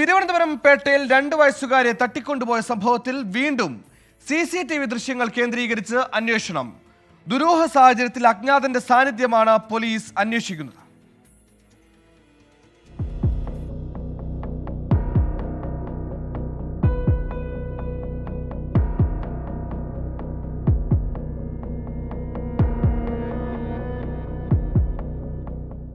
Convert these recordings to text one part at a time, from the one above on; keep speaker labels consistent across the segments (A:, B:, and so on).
A: തിരുവനന്തപുരം പേട്ടയിൽ 2 വയസ്സുകാരെ തട്ടിക്കൊണ്ടുപോയ സംഭവത്തിൽ വീണ്ടും CCTV ദൃശ്യങ്ങൾ കേന്ദ്രീകരിച്ച് അന്വേഷണം. ദുരൂഹ സാഹചര്യത്തിൽ അജ്ഞാതന്റെ സാന്നിധ്യമാണ് പോലീസ് അന്വേഷിക്കുന്നത്.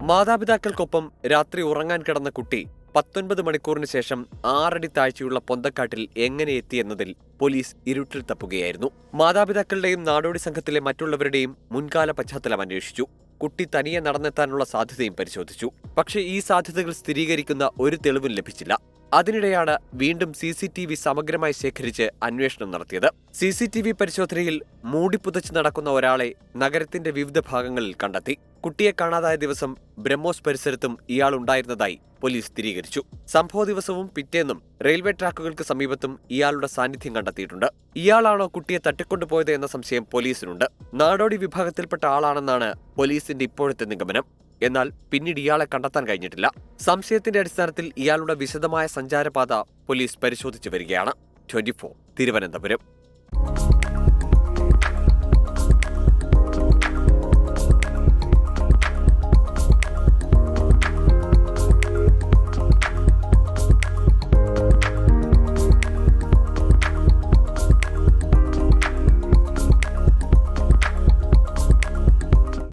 B: മാതാപിതാക്കൾക്കൊപ്പം രാത്രി ഉറങ്ങാൻ കിടന്ന കുട്ടി 19 മണിക്കൂറിന് ശേഷം 6 അടി താഴ്ചയുള്ള പൊന്തക്കാട്ടിൽ എങ്ങനെ എത്തിയെന്നതിൽ പോലീസ് ഇരുട്ടിൽ തപ്പുകയായിരുന്നു. മാതാപിതാക്കളുടെയും നാടോടി സംഘത്തിലെ മറ്റുള്ളവരുടെയും മുൻകാല പശ്ചാത്തലം അന്വേഷിച്ചു. കുട്ടി തനിയെ നടന്നെത്താനുള്ള സാധ്യതയും പരിശോധിച്ചു. പക്ഷേ ഈ സാധ്യതകൾ സ്ഥിരീകരിക്കുന്ന ഒരു തെളിവും ലഭിച്ചില്ല. അതിനിടെയാണ് വീണ്ടും CCTV സമഗ്രമായി ശേഖരിച്ച് അന്വേഷണം നടത്തിയത്. CCTV പരിശോധനയിൽ മൂടിപ്പുതച്ച് നടക്കുന്ന ഒരാളെ നഗരത്തിന്റെ വിവിധ ഭാഗങ്ങളിൽ കണ്ടെത്തി. കുട്ടിയെ കാണാതായ ദിവസം ബ്രഹ്മോസ് പരിസരത്തും ഇയാൾ ഉണ്ടായിരുന്നതായി പോലീസ് സ്ഥിരീകരിച്ചു. സംഭവ ദിവസവും പിറ്റേന്നും റെയിൽവേ ട്രാക്കുകൾക്ക് സമീപത്തും ഇയാളുടെ സാന്നിധ്യം കണ്ടെത്തിയിട്ടുണ്ട്. ഇയാളാണോ കുട്ടിയെ തട്ടിക്കൊണ്ടുപോയത് എന്ന സംശയം പോലീസിനുണ്ട്. നാടോടി വിഭാഗത്തിൽപ്പെട്ട ആളാണെന്നാണ് പോലീസിന്റെ ഇപ്പോഴത്തെ നിഗമനം. എന്നാൽ പിന്നീട് ഇയാളെ കണ്ടെത്താൻ കഴിഞ്ഞിട്ടില്ല. സംശയത്തിന്റെ അടിസ്ഥാനത്തിൽ ഇയാളുടെ വിശദമായ സഞ്ചാരപാത പോലീസ് പരിശോധിച്ചു വരികയാണ്. 24 തിരുവനന്തപുരം.